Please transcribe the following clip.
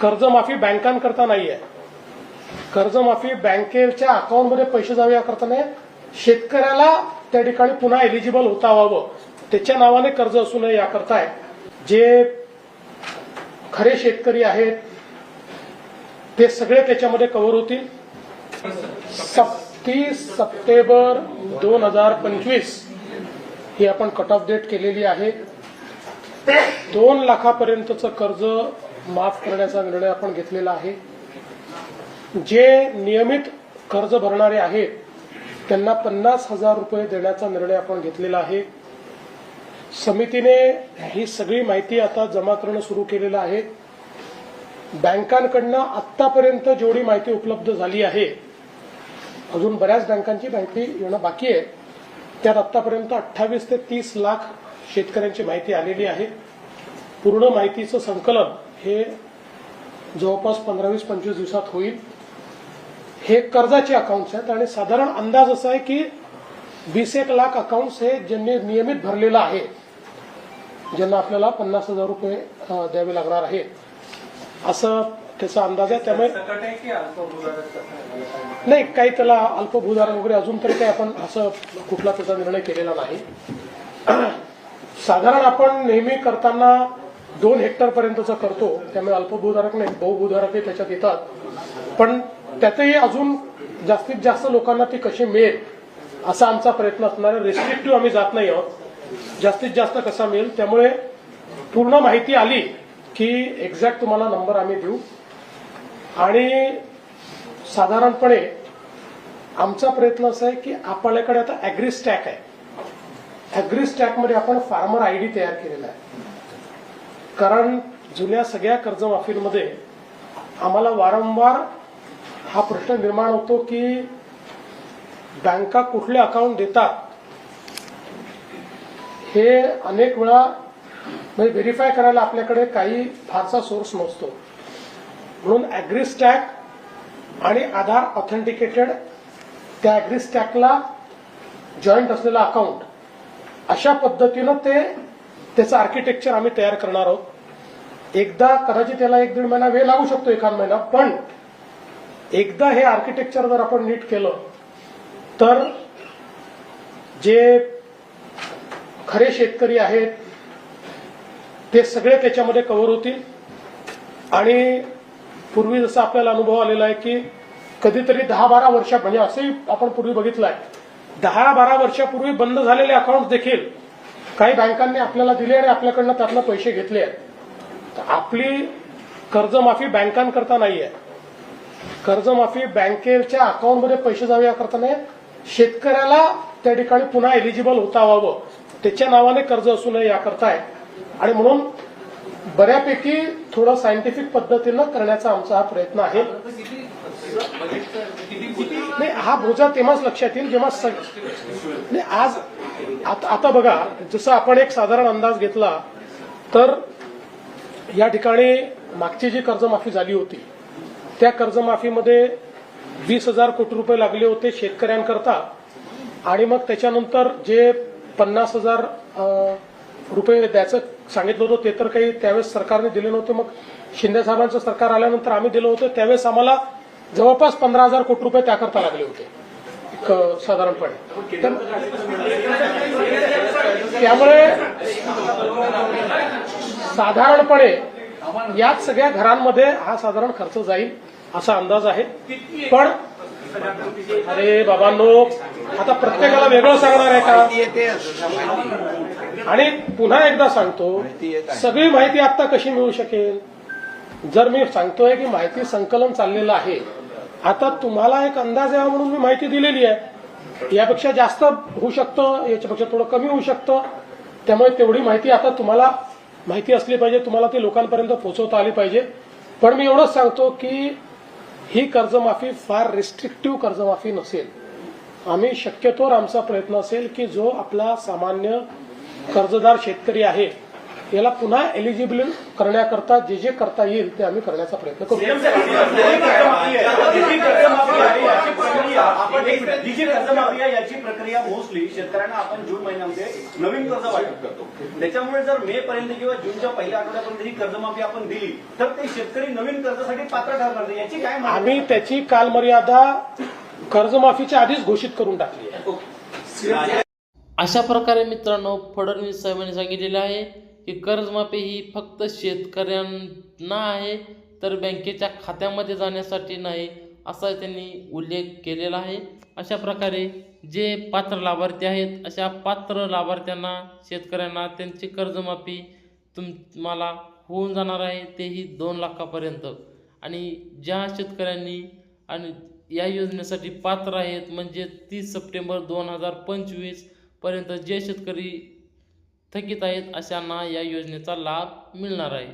कर्जमाफी बँकांकरता नाही आहे. कर्जमाफी बँकेच्या अकाउंटमध्ये पैसे जावे याकरता नाही, शेतकऱ्याला त्या ठिकाणी पुन्हा एलिजिबल होता व्हावं त्याच्या नावाने कर्ज असू नये याकरता आहे. जे खरे शेतकरी आहेत ते सगळे त्याच्यामध्ये कव्हर होतील. 30 सप्टेंबर 2025 ही आपण कट ऑफ डेट केलेली आहे. 2 लाखापर्यंतचं कर्ज माफ करण्याचा निर्णय आपण घेतलेला आहे. जे नियमित कर्ज भरणारे आहेत त्यांना 50,000 रुपये देण्याचा निर्णय आपण घेतलेला आहे. समितीने ही सगळी माहिती आता जमा करणं सुरू केलेलं आहे. बँकांकडनं आतापर्यंत जेवढी माहिती उपलब्ध झाली आहे, अजून बऱ्याच बँकांची माहिती येणं बाकी आहे, त्यात आतापर्यंत 28 ते 30 लाख शेतकऱ्यांची माहिती आलेली आहे. पूर्ण माहितीचं संकलन हे जवळपास 15-20-25 दिवसात होईल. हे कर्जाचे अकाउंट्स आहेत आणि साधारण अंदाज असा आहे की 20-1 लाख अकाउंट्स हे ज्यांनी नियमित भरलेलं आहे, ज्यांना आपल्याला 50,000 रुपये द्यावे लागणार आहेत, असं त्याचा अंदाज आहे. त्यामुळे नाही, काही त्याला अल्पभूधारक वगैरे अजून तरी काही आपण असं कुठला त्याचा निर्णय केलेला नाही. साधारण आपण नेहमी करताना 2 हेक्टर पर्यंतचा करतो, त्यामुळे अल्पभूधारक नाही, बहुभूधारकही त्याच्यात येतात. पण त्यातही अजून जास्तीत जास्त लोकांना ती कशी मिळेल असा आमचा प्रयत्न असणार आहे. रेस्ट्रिक्टिव्ह आम्ही जात नाही आहोत, जास्तीत जास्त कसा मिळेल. त्यामुळे पूर्ण माहिती आली की एक्झॅक्ट तुम्हाला नंबर आम्ही देऊ. आणि साधारणपणे आमचा प्रयत्न असा आहे की आपल्याकडे आता अॅग्री स्टॅक आहे. अॅग्री स्टॅकमध्ये आपण फार्मर आयडी तयार केलेला आहे. कारण जुन्या सगळ्या कर्जमाफींमध्ये आम्हाला वारंवार हा प्रश्न निर्माण होतो की बँका कुठले अकाउंट देतात हे अनेक वेळा व्हेरीफाय करायला आपल्याकडे काही फारसा सोर्स नसतो. म्हणून अॅग्री स्टॅक आणि आधार ऑथेंटिकेटेड त्या अॅग्री स्टॅकला जॉईंट असलेलं अकाउंट अशा पद्धतीनं त्याचं आर्किटेक्चर आम्ही तयार करणार आहोत. एकदा कदाचित त्याला 1-1.5 महिना वेळ लागू शकतो, एखाद महिना, पण एकदा हे आर्किटेक्चर जर आपण नीट केलं तर जे खरे शेतकरी आहेत ते सगळे त्याच्यामध्ये कव्हर होतील. आणि पूर्वी जसं आपल्याला अनुभव आलेला आहे की कधीतरी 10-12 वर्ष, म्हणजे असंही आपण पूर्वी बघितलं आहे, 10-12 वर्षापूर्वी बंद झालेले अकाउंट देखील काही बँकांनी आपल्याला दिले आणि आपल्याकडनं त्यातनं पैसे घेतले आहेत. तर आपली कर्जमाफी बँकांकरता नाही आहे. कर्जमाफी बँकेच्या अकाउंटमध्ये पैसे जावे याकरता नाही, शेतकऱ्याला त्या ठिकाणी पुन्हा एलिजिबल होता व्हावं त्याच्या नावाने कर्ज असू नये याकरता आहे. आणि म्हणून बऱ्यापैकी थोडं सायंटिफिक पद्धतीनं करण्याचा आमचा हा प्रयत्न आहे. नाही, हा बोजा तेव्हाच लक्षात येईल जेव्हा नाही, आज आता बघा, जसं आपण एक साधारण अंदाज घेतला तर या ठिकाणी मागची जी कर्जमाफी झाली होती त्या कर्जमाफीमध्ये 20,000 कोटी रुपये लागले होते शेतकऱ्यांकरता. आणि मग त्याच्यानंतर जे 50,000 रुपये द्यायचं सांगितलं होतं ते तर काही त्यावेळेस सरकारने दिले नव्हते. मग शिंदे साहेबांचं सरकार आल्यानंतर आम्ही दिलं होतं, त्यावेळेस आम्हाला जवळपास 15,000 कोटी रुपये त्याकरता लागले होते साधारणपणे. त्यामुळे साधारणपणे याच सगळ्या घरांमध्ये हा साधारण खर्च जाईल असा अंदाज आहे. पण अरे बाबांनो, आता प्रत्येकाला वेगळं सांगणार आहे का? आणि पुन्हा एकदा सांगतो, सगळी माहिती आता कशी मिळू शकेल? जर मी सांगतोय की माहिती संकलन चाललेलं आहे, आता तुम्हाला एक अंदाज यावा म्हणून मी माहिती दिलेली आहे. यापेक्षा जास्त होऊ शकतं, याच्यापेक्षा थोडं कमी होऊ शकतं. त्यामुळे तेवढी माहिती आता तुम्हाला माहिती असली पाहिजे, तुम्हाला ती लोकांपर्यंत पोहोचवता आली पाहिजे. पण मी एवढंच सांगतो की ही कर्जमाफी फार रिस्ट्रिक्टिव्ह कर्जमाफी नसेल. आम्ही शक्यतोवर आमचा प्रयत्न असेल की जो आपला सामान्य कर्जदार शेतकरी आहे याला पुन्हा एलिजिबल करण्याकरता जे जे करता येईल ते आम्ही करण्याचा प्रयत्न करू. जी कर्जमाफी आहे याची प्रक्रिया मोस्टली शेतकऱ्यांना आपण जून महिन्यामध्ये नवीन कर्ज वाटप करतो. त्याच्यामुळे जर मे पर्यंत किंवा जूनच्या पहिल्या आठवड्यापर्यंत ही कर्जमाफी आपण दिली तर ते शेतकरी नवीन कर्जासाठी पात्र ठरणार नाही. याची काय आम्ही त्याची कालमर्यादा कर्जमाफीच्या आधीच घोषित करून टाकली आहे. अशा प्रकारे मित्रांनो फडणवीस साहेबांनी सांगितलेलं आहे की कर्जमाफी ही फक्त शेतकऱ्यांना आहे तर बँकेच्या खात्यामध्ये जाण्यासाठी नाही असा त्यांनी उल्लेख केलेला आहे. अशा प्रकारे जे पात्र लाभार्थी आहेत अशा पात्र लाभार्थ्यांना शेतकऱ्यांना त्यांची कर्जमाफी तुम्हाला होऊन जाणार आहे तेही 2 लाखापर्यंत. आणि ज्या शेतकऱ्यांनी आणि या योजनेसाठी पात्र आहेत म्हणजे 30 सप्टेंबर 2025 पर्यंत जे शेतकरी थकीत आहेत अशांना या योजनेचा लाभ मिळणार आहे.